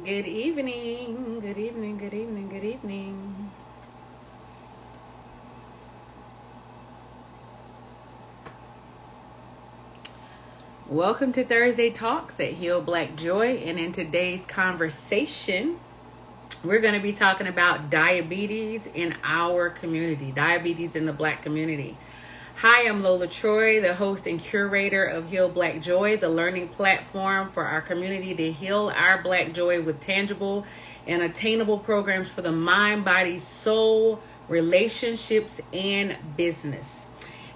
Good evening. Good evening. Good evening. Good evening. Welcome to Thursday Talks at Heal Black Joy. And in today's conversation, we're going to be talking about diabetes in our community, diabetes in the Black community. Hi, I'm Lola Troy, the host and curator of Heal Black Joy, the learning platform for our community to heal our Black joy with tangible and attainable programs for the mind, body, soul, relationships, and business.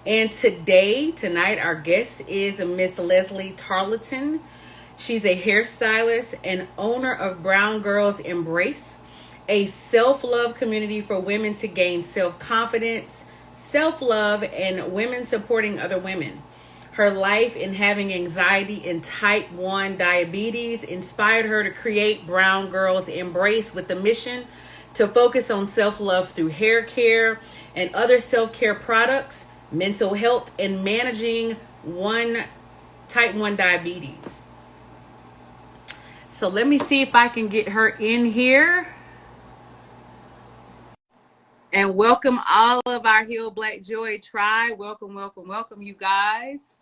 And tonight, our guest is Miss Leslie Tarleton. She's a hairstylist and owner of Brown Girls Embrace, a self-love community for women to gain self-confidence, self-love, and women supporting other women. Her life in having anxiety and type 1 diabetes inspired her to create Brown Girls Embrace with the mission to focus on self-love through hair care and other self-care products, mental health, and managing type 1 diabetes. So let me see if I can get her in here. And welcome all of our Heal Black Joy tribe. Welcome, welcome, welcome, you guys.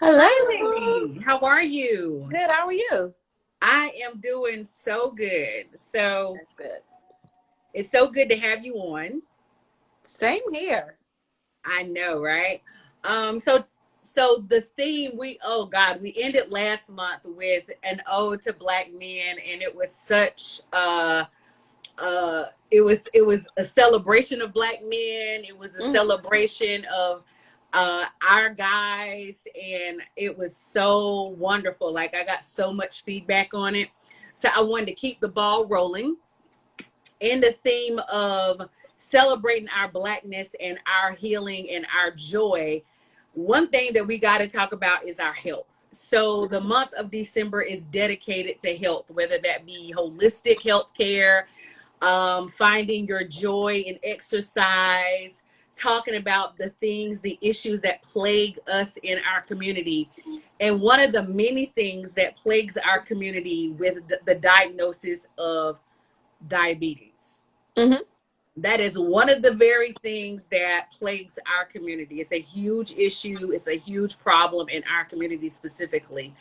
Hello. Hi, lady. How are you? Good. How are you? I am doing so good. So That's good. it's so good to have you on. Same here. I know, right? So the theme we ended last month with an ode to Black men, and it was such it was a celebration of Black men. It was a celebration of our guys, and it was so wonderful. Like, I got so much feedback on it, so I wanted to keep the ball rolling in the theme of celebrating our Blackness and our healing and our joy. One thing that we got to talk about is our health. So the month of December is dedicated to health, whether that be holistic health care, finding your joy in exercise, talking about the things, the issues that plague us in our community. And one of the many things that plagues our community with the diagnosis of diabetes. Mm-hmm. That is one of the very things that plagues our community. It's a huge issue. It's a huge problem in our community specifically.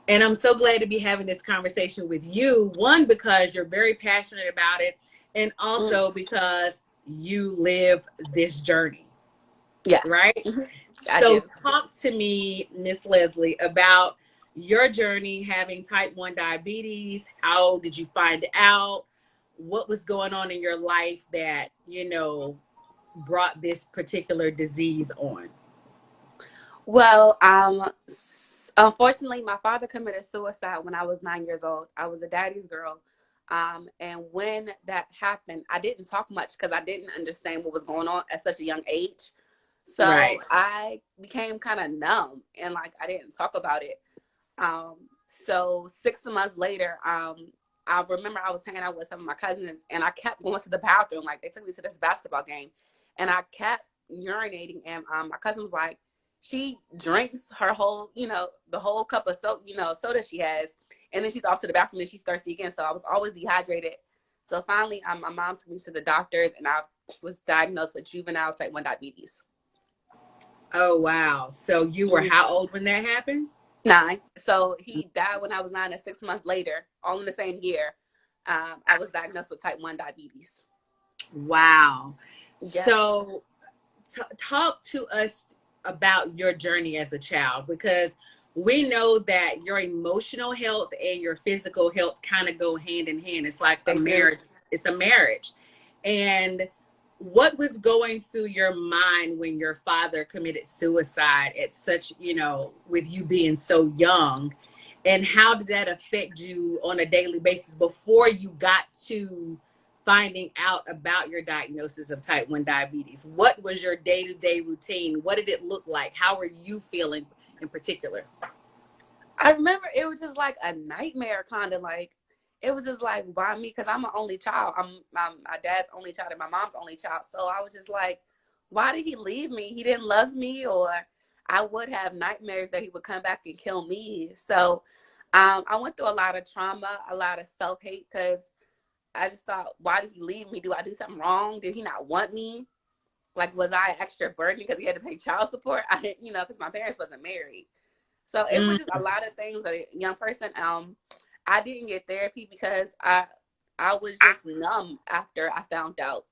And I'm so glad to be having this conversation with you. One, because you're very passionate about it, and also because you live this journey, Yes. right? I So do. talk to me, Miss Leslie, about your journey having type 1 diabetes. How did you find out? What was going on in your life that, brought this particular disease on? Well, unfortunately, my father committed suicide when I was 9 years old. I was a daddy's girl. And when that happened, I didn't talk much because I didn't understand what was going on at such a young age. Right. So I became kind of numb and like I didn't talk about it. So 6 months later, I remember I was hanging out with some of my cousins and I kept going to the bathroom. Like, they took me to this basketball game and I kept urinating. And my cousin was like, she drinks her whole, the whole cup of soda she has. And then she's off to the bathroom and she's thirsty again. So I was always dehydrated. So finally, my mom took me to the doctors and I was diagnosed with juvenile type 1 diabetes. Oh, wow. So you were how old when that happened? 9. So he died when I was 9, and 6 months later, all in the same year, I was diagnosed with type 1 diabetes. Wow. Yes. So talk to us about your journey as a child, because we know that your emotional health and your physical health kind of go hand in hand. It's like a They do. marriage. It's a marriage. And what was going through your mind when your father committed suicide at such, with you being so young? And how did that affect you on a daily basis before you got to finding out about your diagnosis of type 1 diabetes? What was your day-to-day routine? What did it look like? How were you feeling in particular? I remember it was just like a nightmare, kind of like, it was just like, why me? Because I'm an only child. I'm my dad's only child and my mom's only child. So I was just like, why did he leave me? He didn't love me, or I would have nightmares that he would come back and kill me. So I went through a lot of trauma, a lot of self-hate, because I just thought, why did he leave me? Do I do something wrong? Did he not want me? Like, was I an extra burden because he had to pay child support? I didn't, because my parents wasn't married. So it was just a lot of things as a young person. I didn't get therapy because I was just numb after I found out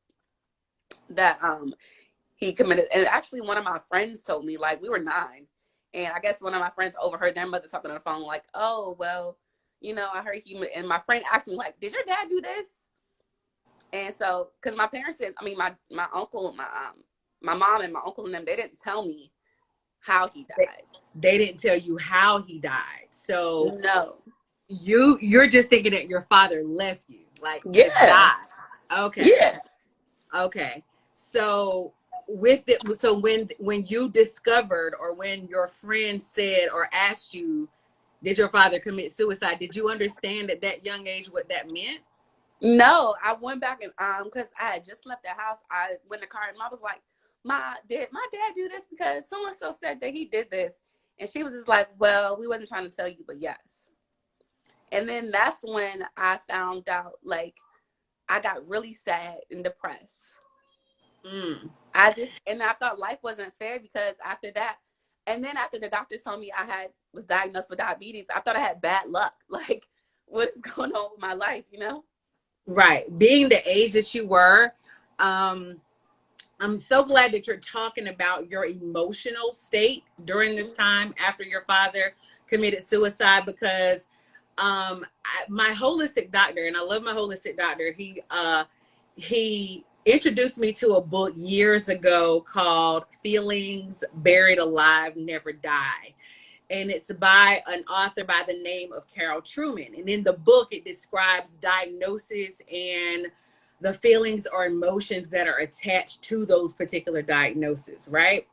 that he committed. And actually, one of my friends told me, like, we were 9, and I guess one of my friends overheard their mother talking on the phone, like, oh well, I heard he. And my friend asked me, like, did your dad do this? And so, because my parents didn't, I mean, my uncle, my mom and my uncle and them, they didn't tell me how he died. They didn't tell you how he died. So No. you're just thinking that your father left you, like, just Yeah. died. Okay. Yeah. Okay. So when you discovered, or when your friend said or asked you, did your father commit suicide, did you understand at that young age what that meant? No, I went back and because I had just left the house, I went in the car and I was like, did my dad do this? Because so and so said that he did this. And she was just like, well, we wasn't trying to tell you, but yes. And then that's when I found out, like, I got really sad and depressed. I thought life wasn't fair, because after that, and then after the doctors told me I was diagnosed with diabetes, I thought I had bad luck. Like, what is going on with my life, Right. Being the age that you were, I'm so glad that you're talking about your emotional state during this time after your father committed suicide, because my holistic doctor, and I love my holistic doctor, he introduced me to a book years ago called Feelings Buried Alive Never Die. And it's by an author by the name of Carol Truman. And in the book, it describes diagnosis and the feelings or emotions that are attached to those particular diagnoses, right?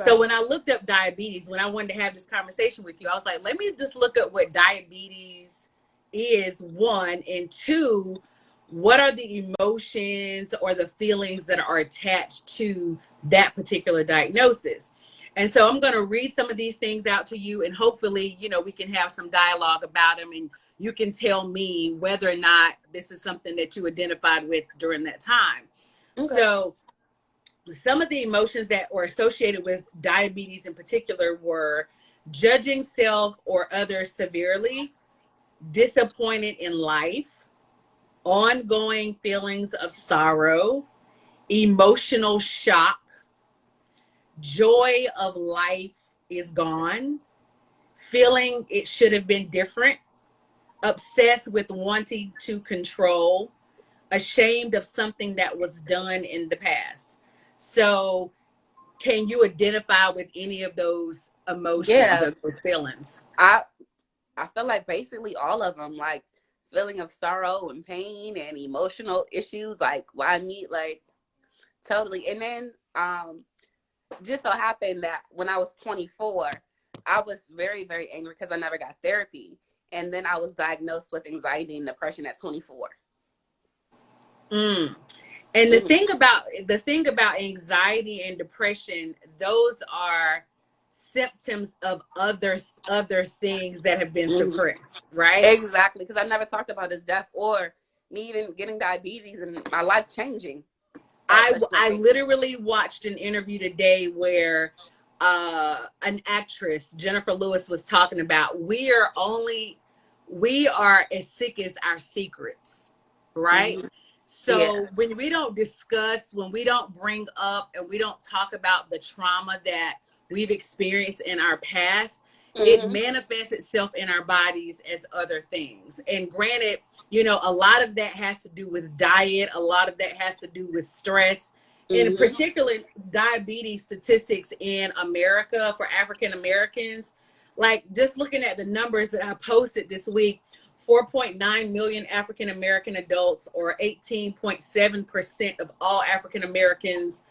So when I looked up diabetes, when I wanted to have this conversation with you, I was like, let me just look up what diabetes is, one, and two, what are the emotions or the feelings that are attached to that particular diagnosis. And so I'm going to read some of these things out to you, and hopefully, we can have some dialogue about them, and you can tell me whether or not this is something that you identified with during that time. Okay. So some of the emotions that were associated with diabetes in particular were judging self or others severely, disappointed in life, ongoing feelings of sorrow, emotional shock, joy of life is gone, feeling it should have been different, obsessed with wanting to control, ashamed of something that was done in the past. So can you identify with any of those emotions or those feelings? I feel like basically all of them, like feeling of sorrow and pain and emotional issues, like why me, like totally. And then just so happened that when I was 24, I was very, very angry because I never got therapy. And then I was diagnosed with anxiety and depression at 24. And the thing about anxiety and depression, those are symptoms of other things that have been suppressed, right? Exactly, because I never talked about his death or me even getting diabetes and my life changing. I literally watched an interview today where an actress, Jennifer Lewis, was talking about we are as sick as our secrets, right? So when we don't discuss, when we don't bring up, and we don't talk about the trauma that we've experienced in our past, it manifests itself in our bodies as other things. And granted, a lot of that has to do with diet. A lot of that has to do with stress. In particular, diabetes statistics in America for African Americans, like just looking at the numbers that I posted this week, 4.9 million African American adults, or 18.7% of all African Americans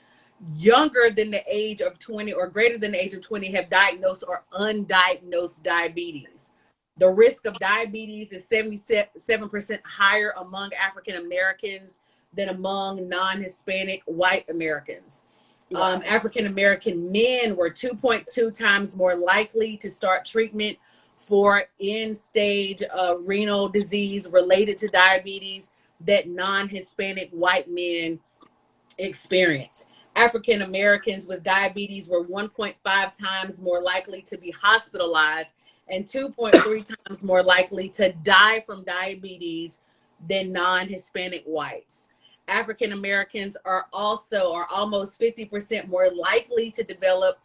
younger than the age of 20 or greater than the age of 20 have diagnosed or undiagnosed diabetes. The risk of diabetes is 77% higher among African Americans than among non-Hispanic white Americans. African American men were 2.2 times more likely to start treatment for end stage renal disease related to diabetes that non-Hispanic white men experience. African Americans with diabetes were 1.5 times more likely to be hospitalized and 2.3 times more likely to die from diabetes than non-Hispanic whites. African Americans are almost 50% more likely to develop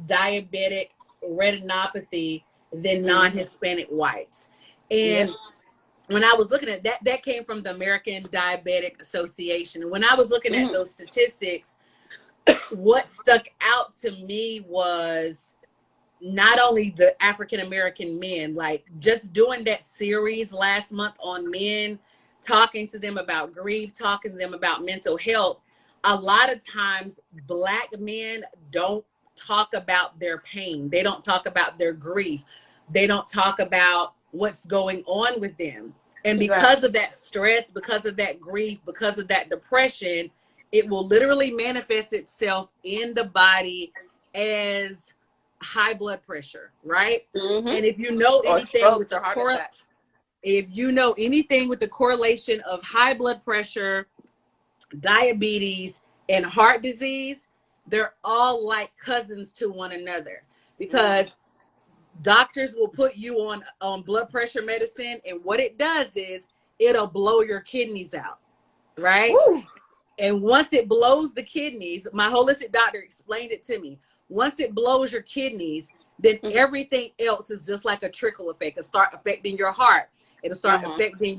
diabetic retinopathy than non-Hispanic whites. And when I was looking at that, that came from the American Diabetic Association. And when I was looking at those statistics, what stuck out to me was not only the African American men, like just doing that series last month on men, talking to them about grief, talking to them about mental health. A lot of times, Black men don't talk about their pain, they don't talk about their grief, they don't talk about what's going on with them. And because of that stress, because of that grief, because of that depression, it will literally manifest itself in the body as high blood pressure, right? And if you know anything with the if you know anything with the correlation of high blood pressure, diabetes, and heart disease, they're all like cousins to one another, because doctors will put you on blood pressure medicine, and what it does is it'll blow your kidneys out, right? Woo. And once it blows the kidneys, my holistic doctor explained it to me. Once it blows your kidneys, then everything else is just like a trickle effect. It'll start affecting your heart. It'll start affecting,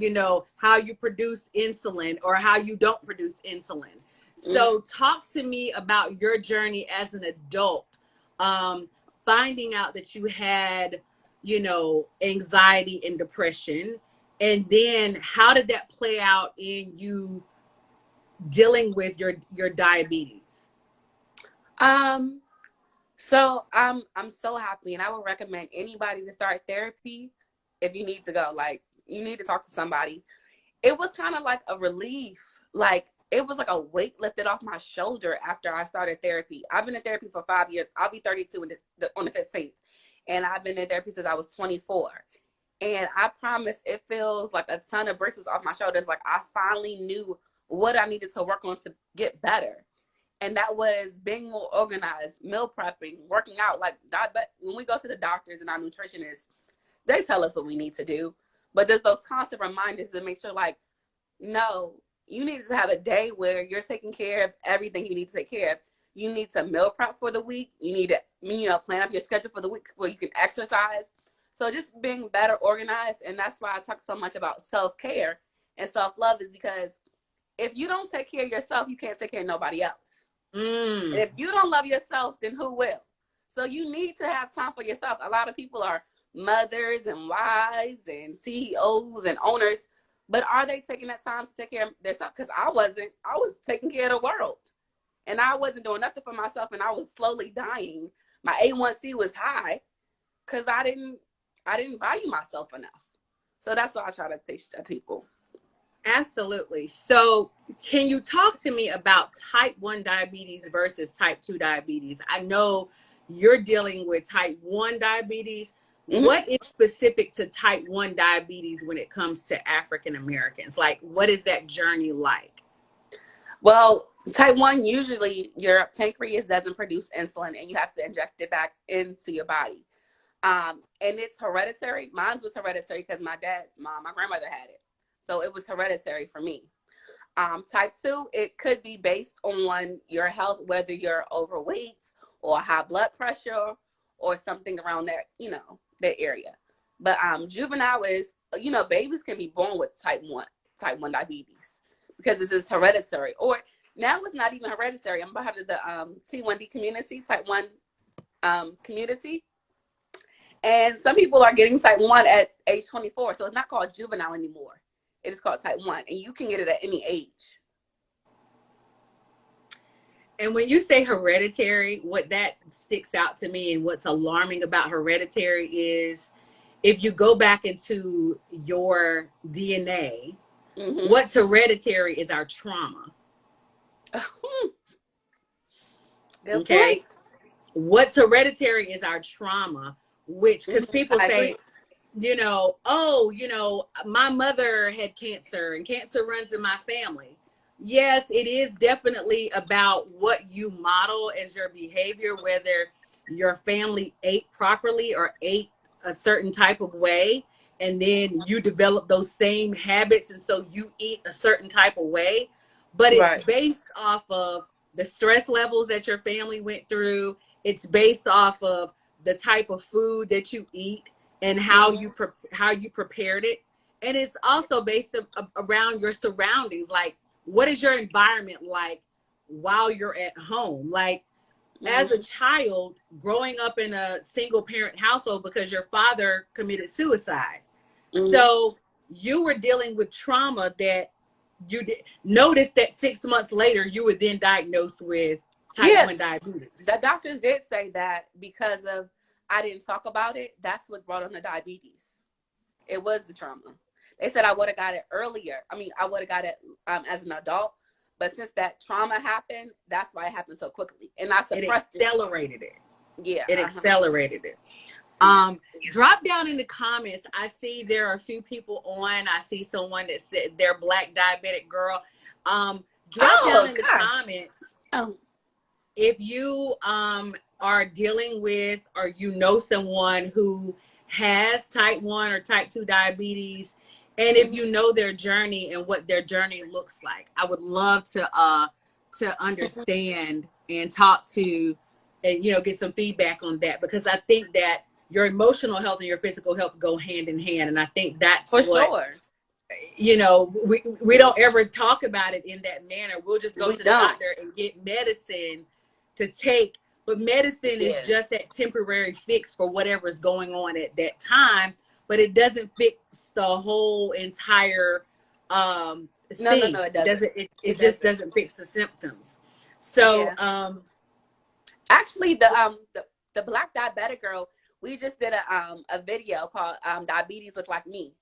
how you produce insulin or how you don't produce insulin. So talk to me about your journey as an adult, finding out that you had, anxiety and depression. And then how did that play out in you dealing with your diabetes? So I'm so happy, and I would recommend anybody to start therapy if you need to go. Like, you need to talk to somebody. It was kind of like a relief. Like, it was like a weight lifted off my shoulder after I started therapy. I've been in therapy for 5 years. I'll be 32 on the 15th. And I've been in therapy since I was 24. And I promise it feels like a ton of bricks was off my shoulders. Like, I finally knew what I needed to work on to get better. And that was being more organized, meal prepping, working out. Like, when we go to the doctors and our nutritionists, they tell us what we need to do. But there's those constant reminders to make sure, like, no, you need to have a day where you're taking care of everything you need to take care of. You need to meal prep for the week. You need to, plan up your schedule for the week where you can exercise. So just being better organized. And that's why I talk so much about self-care and self-love, is because if you don't take care of yourself, you can't take care of nobody else. And if you don't love yourself, then who will? So you need to have time for yourself. A lot of people are mothers and wives and CEOs and owners, but are they taking that time to take care of themselves? Because I wasn't. I was taking care of the world, and I wasn't doing nothing for myself, and I was slowly dying. My A1C was high because I didn't value myself enough. So that's what I try to teach to people. Absolutely. So can you talk to me about type 1 diabetes versus type 2 diabetes? I know you're dealing with type 1 diabetes. What is specific to type 1 diabetes when it comes to African Americans? Like, what is that journey like? Well, type 1, usually your pancreas doesn't produce insulin and you have to inject it back into your body. And it's hereditary. Mine was hereditary because my grandmother had it. So it was hereditary for me. Type 2, it could be based on your health, whether you're overweight or high blood pressure or something around that, that area. But juvenile is, babies can be born with type 1 diabetes because this is hereditary. Or now it's not even hereditary. I'm part of the T1D community, type 1 community. And some people are getting type 1 at age 24. So it's not called juvenile anymore. It is called type 1, and you can get it at any age. And when you say hereditary, what that sticks out to me and what's alarming about hereditary is if you go back into your DNA, what's hereditary is our trauma. Okay. What's hereditary is our trauma, which, because people say, oh, my mother had cancer and cancer runs in my family. Yes, it is definitely about what you model as your behavior, whether your family ate properly or ate a certain type of way, and then you develop those same habits, and so you eat a certain type of way. But it's Right. based off of the stress levels that your family went through. It's based off of the type of food that you eat and how Mm-hmm. you prepared it, and it's also based around your surroundings. Like, what is your environment like while you're at home? Like, as a Mm-hmm. child growing up in a single parent household because your father committed suicide, Mm-hmm. so you were dealing with trauma that you did notice that 6 months later you were then diagnosed with type Yeah, 1 diabetes. the doctors did say that because of I didn't talk about it. That's what brought on the diabetes. It was the trauma. They said I would have got it earlier. I mean, I would have got it as an adult, but since that trauma happened, that's why it happened so quickly, and I It suppressed it. accelerated it. Yeah. It Uh-huh. accelerated it. Drop down in the comments. I see there are a few people on. I see someone that said they're Black diabetic girl. Drop down Oh in the God. comments Oh. if you are dealing with, or someone who has type 1 or type 2 diabetes, and if Mm-hmm. you know their journey and what their journey looks like. I would love to understand and talk to, and get some feedback on that, because I think that your emotional health and your physical health go hand in hand, and I think that's For what, sure. we don't ever talk about it in that manner. We'll just go We to the don't. doctor and get medicine to take, but medicine is Yeah. just that temporary fix for whatever's going on at that time, but it doesn't fix the whole entire No, no, thing. no, it It doesn't. doesn't, it It just doesn't. doesn't fix the symptoms. So Yeah. Actually, the Black diabetic girl, we just did a video called Diabetes Look Like Me.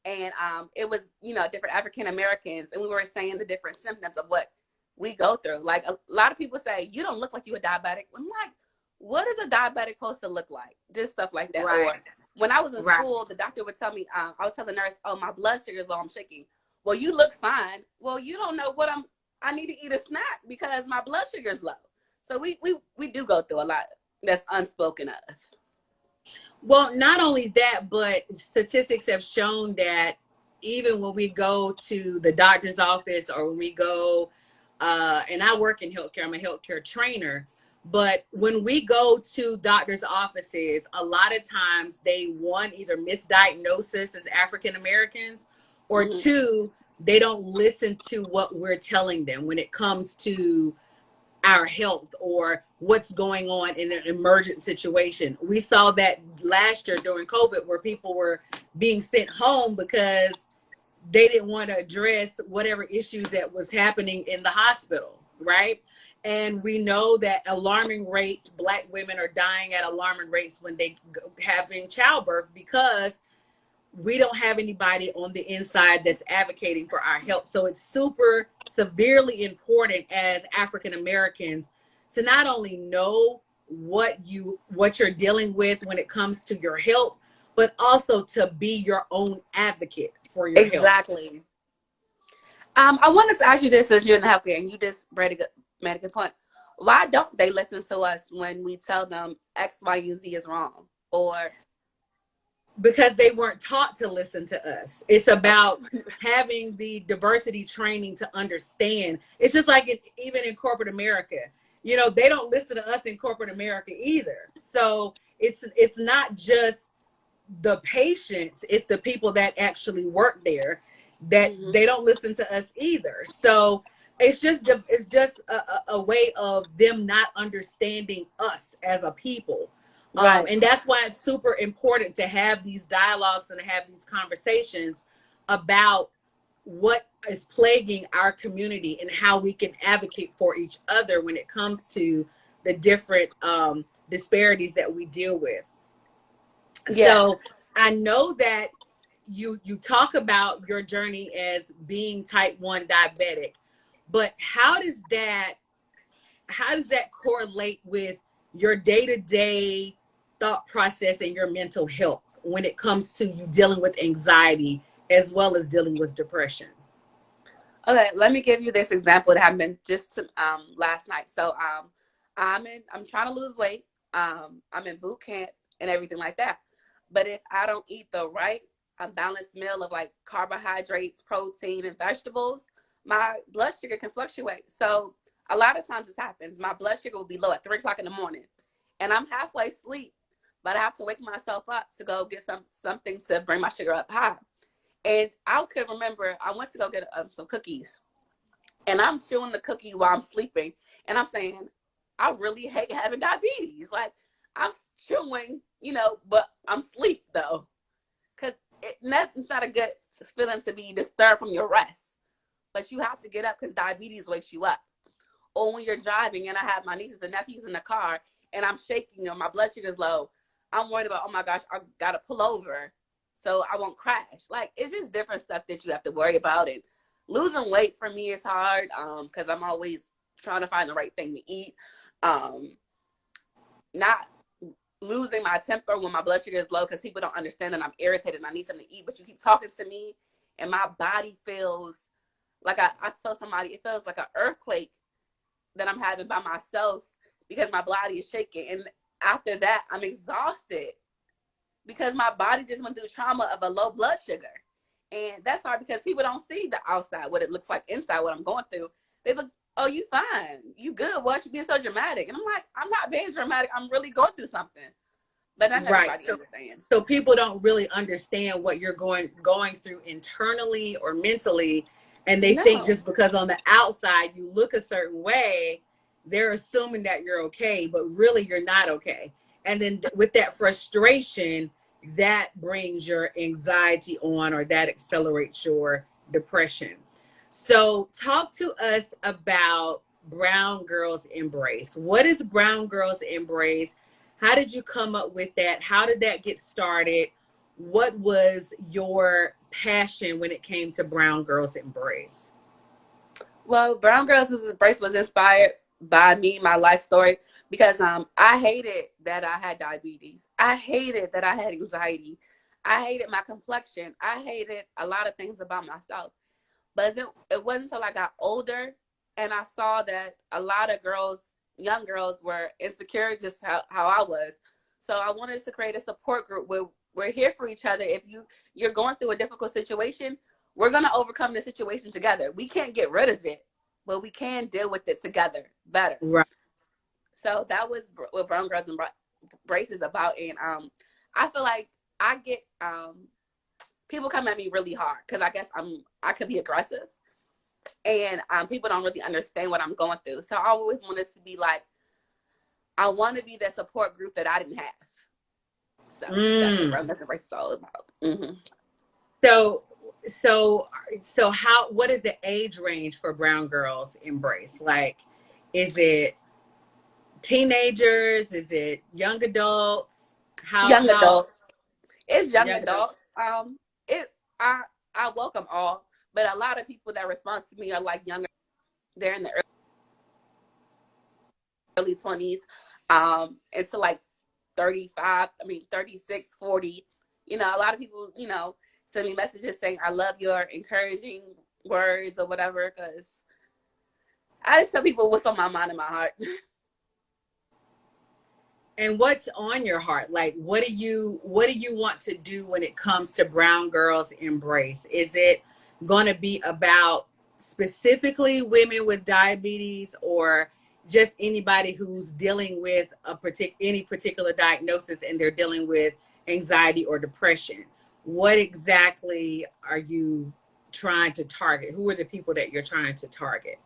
And it was, different African Americans, and we were saying the different symptoms of what we go through. Like a lot of people say, you don't look like you a diabetic. I'm like, what is a diabetic supposed to look like? Just stuff like that. right, Or when I was in right. school, the doctor would tell me, I would tell the nurse, oh, my blood sugar is low, I'm shaking. Well, you look fine. Well, you don't know what I need to eat a snack because my blood sugar is low. So we do go through a lot that's unspoken of. Well, not only that, but statistics have shown that even when we go to the doctor's office, or when we go, and I work in healthcare, I'm a healthcare trainer, but when we go to doctor's offices, a lot of times they, one, either misdiagnose us as African Americans, or Mm-hmm. two, they don't listen to what we're telling them when it comes to our health or what's going on in an emergent situation. We saw that last year during COVID, where people were being sent home because they didn't want to address whatever issues that was happening in the hospital, right? And we know that alarming rates, Black women are dying at alarming rates when they having childbirth, because we don't have anybody on the inside that's advocating for our health. So it's super severely important as African Americans to not only know what you're dealing with when it comes to your health, but also to be your own advocate for your health. Exactly. I wanted to ask you this, as you're in the healthcare, and you just made a good point. Why don't they listen to us when we tell them X, Y, and Z is wrong? Or Because they weren't taught to listen to us. It's about having the diversity training to understand. It's just like even in corporate America, they don't listen to us in corporate America either. So it's not just the patients, it's the people that actually work there that mm-hmm. they don't listen to us either. So it's just a way of them not understanding us as a people. Right. And that's why it's super important to have these dialogues and to have these conversations about what is plaguing our community and how we can advocate for each other when it comes to the different disparities that we deal with. Yeah. So I know that you talk about your journey as being type 1 diabetic, but how does that correlate with your day-to-day thought process and your mental health? when it comes to you dealing with anxiety as well as dealing with depression? Okay, let me give you this example that happened just last night. So I'm trying to lose weight. I'm in boot camp and everything like that. But if I don't eat the right balanced meal of like carbohydrates, protein, and vegetables, my blood sugar can fluctuate. So a lot of times this happens. My blood sugar will be low at 3 o'clock in the morning, and I'm halfway asleep, but I have to wake myself up to go get something to bring my sugar up high. And I could remember I went to go get some cookies, and I'm chewing the cookie while I'm sleeping, and I'm saying, I really hate having diabetes. Like, I'm chewing, but I'm asleep though, because it's not a good feeling to be disturbed from your rest. But you have to get up because diabetes wakes you up. Or when you're driving, and I have my nieces and nephews in the car, and I'm shaking, and my blood sugar's low, I'm worried about, oh my gosh, I gotta pull over so I won't crash. Like, it's just different stuff that you have to worry about. And losing weight for me is hard because I'm always trying to find the right thing to eat. Not losing my temper when my blood sugar is low because people don't understand that I'm irritated and I need something to eat, but you keep talking to me and my body feels like I told somebody, it feels like an earthquake that I'm having by myself because my body is shaking. And after that, I'm exhausted because my body just went through trauma of a low blood sugar. And that's hard because people don't see the outside, what it looks like inside, what I'm going through. They look, oh, you fine. You good. Why you being so dramatic? And I'm like, I'm not being dramatic. I'm really going through something. But not Right. everybody understands. So people don't really understand what you're going through internally or mentally, and they think No. just because on the outside you look a certain way, they're assuming that you're okay, but really you're not okay. And then with that frustration, that brings your anxiety on, or that accelerates your depression. So talk to us about Brown Girls Embrace. What is Brown Girls Embrace? How did you come up with that? How did that get started? What was your passion when it came to Brown Girls Embrace? Well, Brown Girls Embrace was inspired by me, my life story, because I hated that I had diabetes. I hated that I had anxiety. I hated my complexion. I hated a lot of things about myself. But it wasn't until I got older and I saw that a lot of girls, young girls, were insecure just how I was. So I wanted to create a support group where we're here for each other. If you're going through a difficult situation, we're going to overcome the situation together. We can't get rid of it, but we can deal with it together better. Right. So that was what Brown Girls Embrace is about. And I feel like I get people come at me really hard because I guess I could be aggressive, and people don't really understand what I'm going through. So I always wanted to be like, I want to be that support group that I didn't have. So that's what Brown Girls Embrace is all about. Mm-hmm. So, what is the age range for Brown Girls Embrace? Like, is it teenagers? Is it young adults? Young How adults. It's young young adults? adults. It I welcome all, but a lot of people that respond to me are like younger. They're in the early 20s, into like 35. I mean 36, 40. A lot of people, send me messages saying, I love your encouraging words or whatever, because I just tell people what's on my mind and my heart. And what's on your heart? Like, what do you want to do when it comes to Brown Girls Embrace? Is it going to be about specifically women with diabetes, or just anybody who's dealing with any particular diagnosis and they're dealing with anxiety or depression? What exactly are you trying to target? Who are the people that you're trying to target?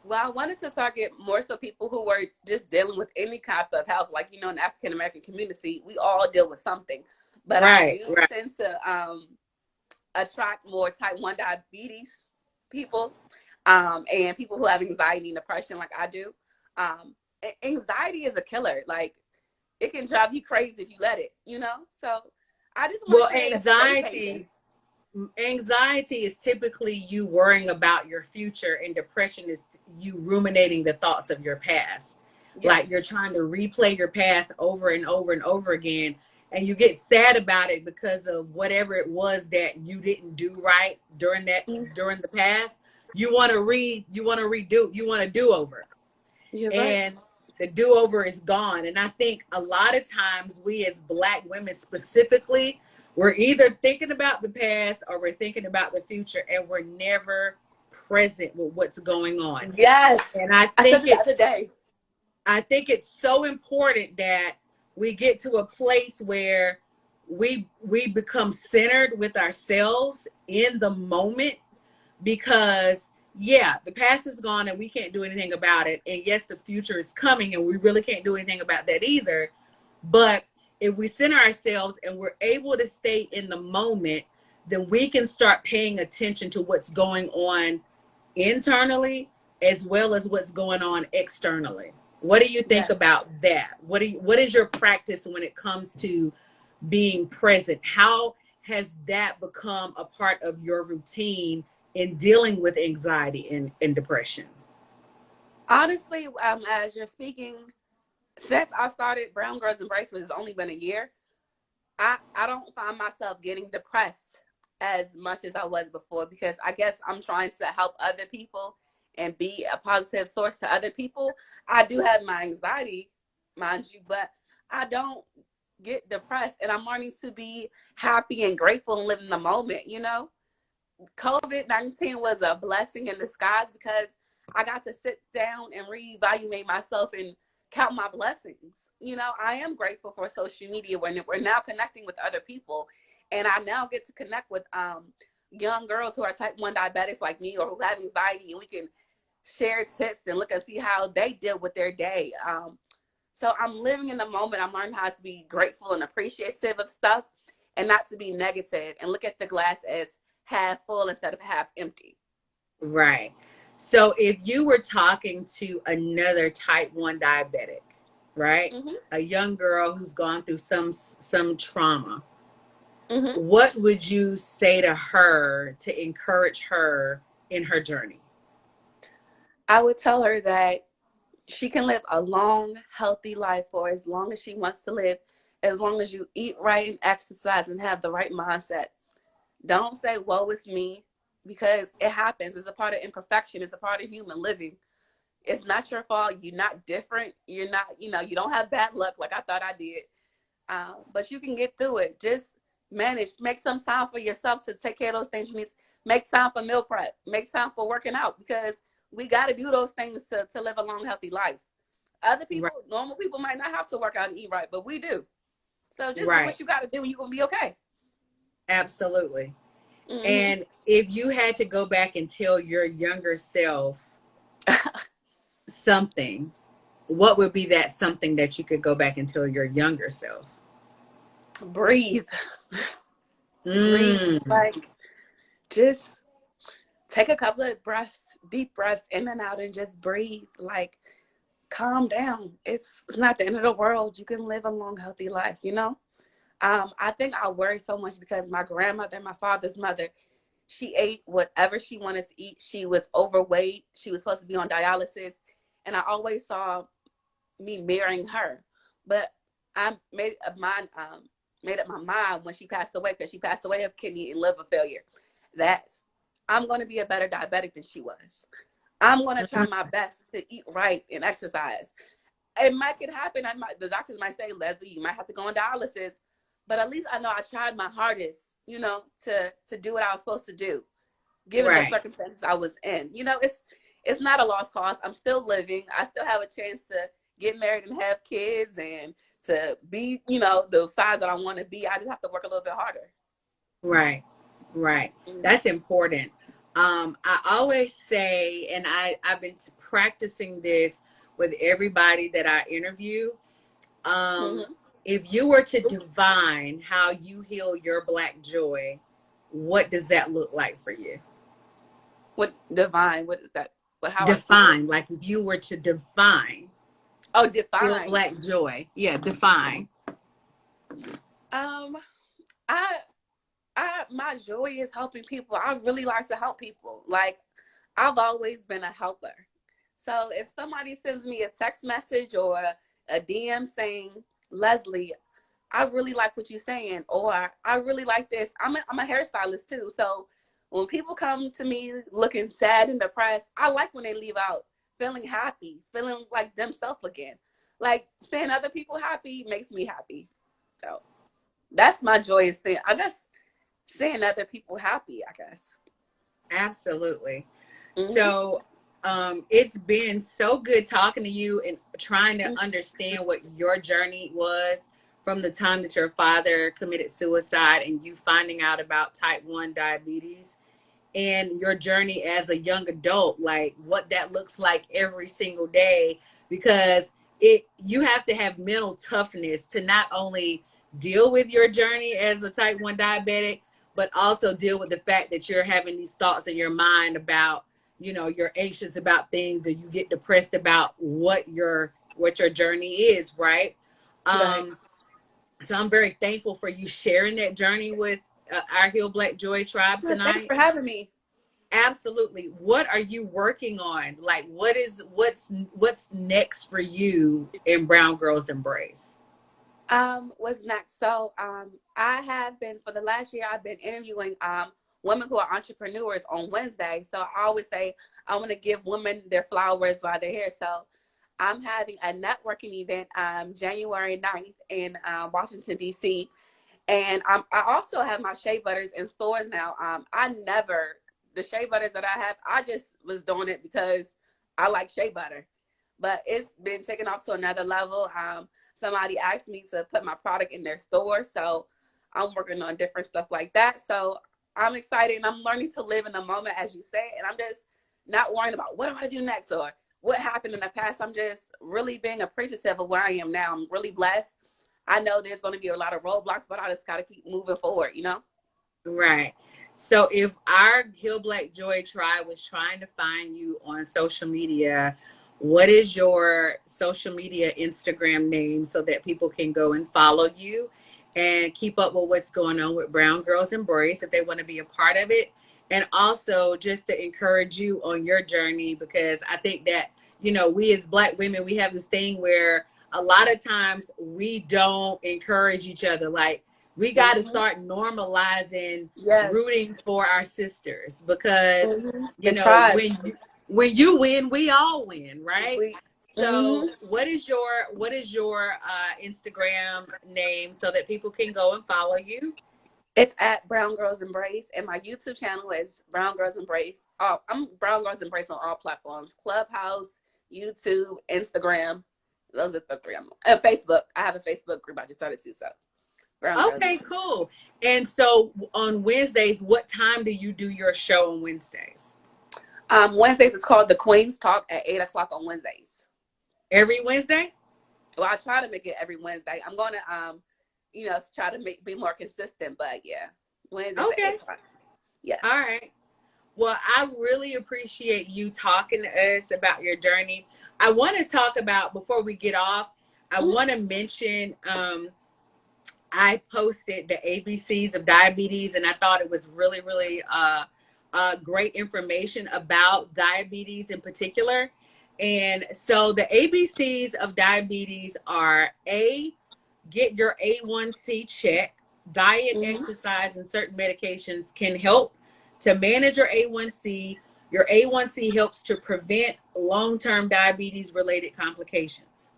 Well, I wanted to target more so people who were just dealing with any type of health. Like, in the African American community, we all deal with something. But I Right, do right. tend to attract more type 1 diabetes people, and people who have anxiety and depression like I do. Anxiety is a killer. Like, it can drive you crazy if you let it. So I just want Well, to create a safe haven. anxiety is typically you worrying about your future, and depression is you ruminating the thoughts of your past. Like, you're Yes. trying to replay your past over and over and over again, and you get sad about it because of whatever it was that you didn't do right during the past. You want to do over, You're right. and the do over is gone. And I think a lot of times we as Black women specifically, we're either thinking about the past or we're thinking about the future, and we're never present with what's going on. Yes. And I I said think it the other day. it's so important that we get to a place where we become centered with ourselves in the moment, because yeah, the past is gone and we can't do anything about it, and yes, the future is coming and we really can't do anything about that either. But if we center ourselves and we're able to stay in the moment, then we can start paying attention to what's going on internally as well as what's going on externally. What do you think Yes. about that? What is your practice when it comes to being present? How has that become a part of your routine in dealing with anxiety and depression? Honestly, as you're speaking, since I started Brown Girls Embrace, which has only been a year, I don't find myself getting depressed as much as I was before, because I guess I'm trying to help other people and be a positive source to other people. I do have my anxiety, mind you, but I don't get depressed, and I'm learning to be happy and grateful and live in the moment, you know? COVID-19 was a blessing in disguise because I got to sit down and reevaluate myself and count my blessings. You know, I am grateful for social media when we're now connecting with other people. And I now get to connect with young girls who are type 1 diabetics like me, or who have anxiety, and we can share tips and look and see how they deal with their day. So I'm living in the moment. I'm learning how to be grateful and appreciative of stuff, and not to be negative, and look at the glass as half full instead of half empty. Right. So if you were talking to another type 1 diabetic, right? Mm-hmm. A young girl who's gone through some trauma, Mm-hmm. what would you say to her to encourage her in her journey? I would tell her that she can live a long, healthy life for as long as she wants to live, as long as you eat right and exercise and have the right mindset. Don't say, woe is me, because it happens. It's a part of imperfection. It's a part of human living. It's not your fault. You're not different. You're not, you don't have bad luck like I thought I did. But you can get through it. Just manage. Make some time for yourself to take care of those things you need. Make time for meal prep. Make time for working out, because we got to do those things to live a long, healthy life. Other Right. people, normal people, might not have to work out and eat right, but we do. So just do Right. what you got to do, and you're going to be okay. Absolutely. Mm-hmm. And if you had to go back and tell your younger self something, what would be that something that you could go back and tell your younger self? Breathe. Breathe. Mm, Like, just take a couple of breaths, deep breaths in and out, and just breathe. Like, calm down. It's not the end of the world. You can live a long, healthy life, you know? I think I worry so much because my grandmother, my father's mother, she ate whatever she wanted to eat. She was overweight. She was supposed to be on dialysis. And I always saw me marrying her. But I made up my mind when she passed away, because she passed away of kidney and liver failure, that I'm going to be a better diabetic than she was. I'm going to try my best to eat right and exercise. It might could happen. The doctors might say, Leslie, you might have to go on dialysis, but at least I know I tried my hardest, to do what I was supposed to do, given the right. circumstances I was in. It's not a lost cause. I'm still living. I still have a chance to get married and have kids and to be, the size that I want to be. I just have to work a little bit harder. Right. Right. That's important. I always say, and I've been practicing this with everybody that I interview. Mm-hmm. If you were to define how you heal your Black joy, what does that look like for you? What divine? What is that? What? How I heal it? Define, like if you were to define Oh, heal define. Black joy. Yeah, define. Um, I, my joy is helping people. I really like to help people. Like, I've always been a helper. So if somebody sends me a text message or a DM saying, Leslie, I really like what you're saying, or I really like this. I'm a hairstylist too. So when people come to me looking sad and depressed, I like when they leave out feeling happy, feeling like themselves again. Like seeing other people happy makes me happy. So that's my joyous thing. I guess seeing other people happy, I guess. Absolutely. Mm-hmm. So it's been so good talking to you and trying to understand what your journey was from the time that your father committed suicide and you finding out about type 1 diabetes and your journey as a young adult, like what that looks like every single day, because you have to have mental toughness to not only deal with your journey as a type 1 diabetic, but also deal with the fact that you're having these thoughts in your mind about, you're anxious about things, or you get depressed about what your journey is, right? Right. So I'm very thankful for you sharing that journey with our Heal Black Joy tribe Well, thanks tonight. for having me. Absolutely. What are you working on? Like, what's next for you in Brown Girls Embrace? What's next? So, I have been for the last year. I've been interviewing women who are entrepreneurs on Wednesday. So I always say I want to give women their flowers while they're here. So I'm having a networking event January 9th in Washington D.C. And I also have my shea butters in stores now. The shea butters that I have, I just was doing it because I like shea butter. But it's been taken off to another level. Somebody asked me to put my product in their store. So I'm working on different stuff like that. So I'm excited and I'm learning to live in the moment, as you say. And I'm just not worrying about what am I going to do next or what happened in the past. I'm just really being appreciative of where I am now. I'm really blessed. I know there's going to be a lot of roadblocks, but I just got to keep moving forward, you know? Right. So if our Heal Black Joy tribe was trying to find you on social media, what is your social media Instagram name so that people can go and follow you and keep up with what's going on with Brown Girls Embrace if they want to be a part of it? And also just to encourage you on your journey, because I think that, we as Black women, we have this thing where a lot of times we don't encourage each other. Like, we got to Mm-hmm. start normalizing Yes. rooting for our sisters, because Mm-hmm. you The know tribe. when you win, we all win, right? So Mm-hmm. what is your Instagram name so that people can go and follow you? It's at Brown Girls Embrace, and my YouTube channel is Brown Girls Embrace. Oh, I'm Brown Girls Embrace on all platforms: Clubhouse, YouTube, Instagram. Those are the three I'm on. And Facebook. I have a Facebook group I just started too. So Brown Girls Okay, Embrace. cool. And so on Wednesdays, what time do you do your show on Wednesdays? Wednesdays is called the Queens Talk at 8 o'clock on Wednesdays. Every Wednesday? Well, I try to make it every Wednesday. I'm going to try to be more consistent. But yeah, Wednesdays at Okay. 8 o'clock. Yes. All right. Well, I really appreciate you talking to us about your journey. I want to talk about, before we get off, I Mm-hmm. want to mention I posted the ABCs of diabetes, and I thought it was really, really great information about diabetes in particular. And so the ABCs of diabetes are: A, get your A1C check. Diet, Mm-hmm. exercise, and certain medications can help to manage your A1C. Your A1C helps to prevent long-term diabetes related complications.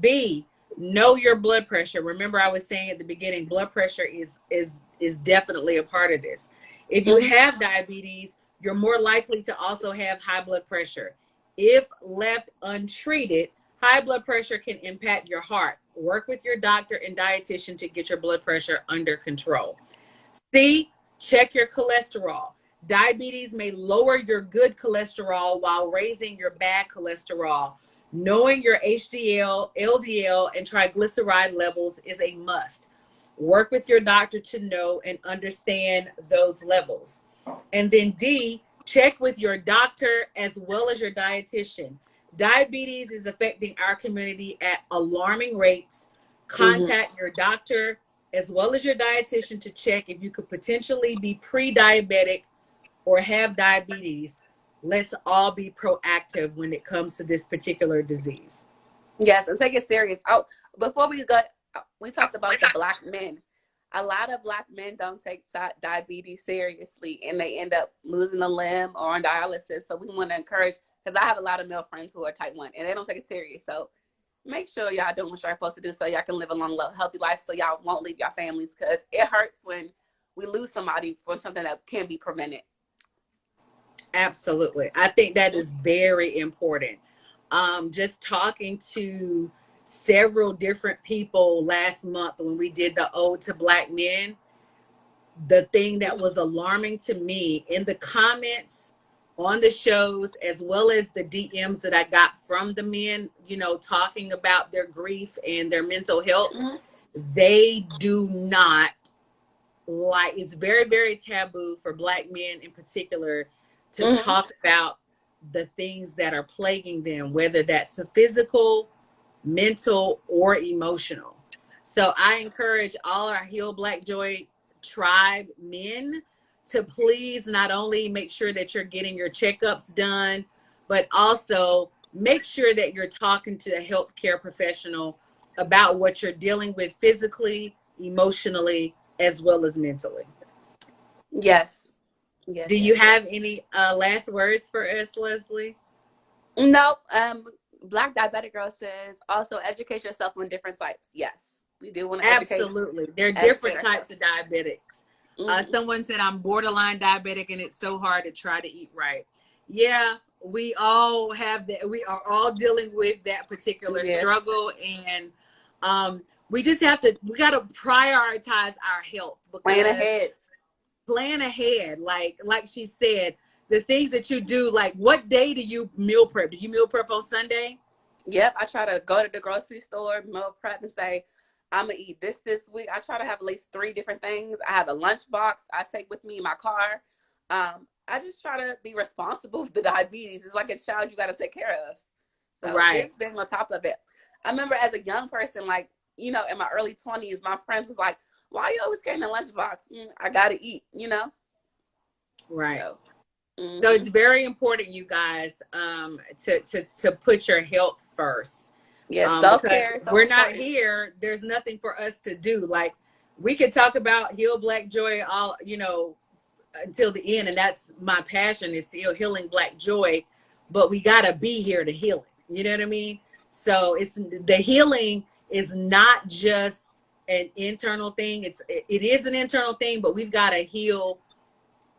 B, know your blood pressure. Remember, I was saying at the beginning, blood pressure is definitely a part of this. If you Mm-hmm. have diabetes, you're more likely to also have high blood pressure. If left untreated, high blood pressure can impact your heart. Work with your doctor and dietitian to get your blood pressure under control. C, check your cholesterol. Diabetes may lower your good cholesterol while raising your bad cholesterol. Knowing your HDL, LDL, and triglyceride levels is a must. Work with your doctor to know and understand those levels. And then D, check with your doctor as well as your dietitian. Diabetes is affecting our community at alarming rates. Mm-hmm. Contact your doctor as well as your dietitian to check if you could potentially be pre-diabetic or have diabetes. Let's all be proactive when it comes to this particular disease. Yes, and take it serious. Oh, before we go, we talked about the Black men. A lot of Black men don't take diabetes seriously, and they end up losing a limb or on dialysis. So we want to encourage, because I have a lot of male friends who are type 1, and they don't take it serious. So make sure y'all doing what y'all supposed to do so y'all can live a long, healthy life, so y'all won't leave your families, because it hurts when we lose somebody from something that can be prevented. Absolutely. I think that is very important. Just talking to several different people last month when we did the Ode to Black Men, the thing that was alarming to me in the comments on the shows, as well as the DMs that I got from the men, you know, talking about their grief and their mental health, they do not like, it's very, very taboo for Black men in particular to talk about the things that are plaguing them, whether that's a physical, mental, or emotional. So I encourage all our Heal Black Joy tribe men to please not only make sure that you're getting your checkups done, but also make sure that you're talking to a healthcare professional about what you're dealing with physically, emotionally, as well as mentally. Yes. Yes. Do you have any last words for us, Leslie? Nope. Black Diabetic Girl says also educate yourself on different types. Yes, we do want to educate. Absolutely. There are different types of diabetics. Someone said I'm borderline diabetic and it's so hard to try to eat right. Yeah, we all have that. We are all dealing with that particular struggle, and we just have to, we got to prioritize our health. Plan ahead. Like she said, the things that you do, like what day do you meal prep? Do you meal prep on Sunday? Yep. I try to go to the grocery store, meal prep, and say, I'm going to eat this week. I try to have at least 3 different things. I have a lunch box I take with me in my car. I just try to be responsible for the diabetes. It's like a child you got to take care of. So it's been on top of it. I remember as a young person, like, you know, in my early 20s, my friends was like, why are you always carrying a lunchbox? I got to eat, you know? Right. So it's very important, you guys, to put your health first. Yes, self-care. We're not here. There's nothing for us to do. Like, we could talk about Heal Black Joy all, you know, until the end. And that's my passion, is healing Black joy. But we got to be here to heal it. You know what I mean? So it's the healing is not just an internal thing. It is an internal thing, but we've got to heal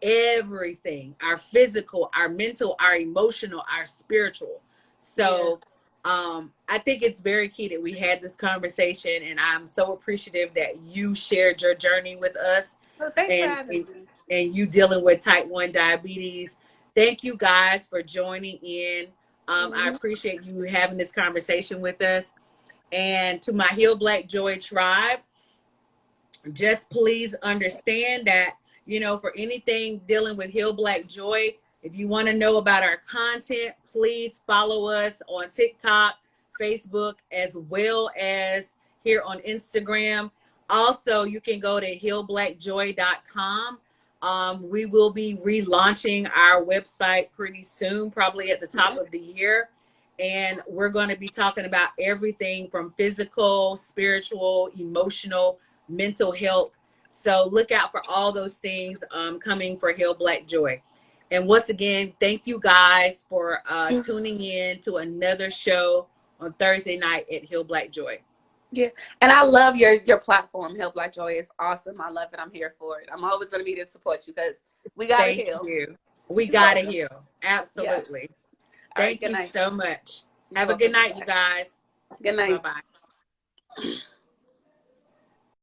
everything: our physical, our mental, our emotional, our spiritual. So I think it's very key that we had this conversation, and I'm so appreciative that you shared your journey with us. Thanks for having me. And you dealing with type 1 diabetes. Thank you guys for joining in. I appreciate you having this conversation with us. And to my Heal Black Joy tribe, just please understand that, you know, for anything dealing with Heal Black Joy, if you want to know about our content, please follow us on TikTok, Facebook, as well as here on Instagram. Also, you can go to healblackjoy.com. We will be relaunching our website pretty soon, probably at the top of the year. And we're going to be talking about everything from physical, spiritual, emotional, mental health. So look out for all those things coming for Heal Black Joy. And once again, thank you guys for tuning in to another show on Thursday night at Heal Black Joy. Yeah, and I love your platform. Heal Black Joy is awesome. I love it. I'm here for it. I'm always going to be there to support you, because we got to heal. We got to heal. Absolutely. Yes. Thank you so much. Have a good night, you guys. Good night. Bye-bye.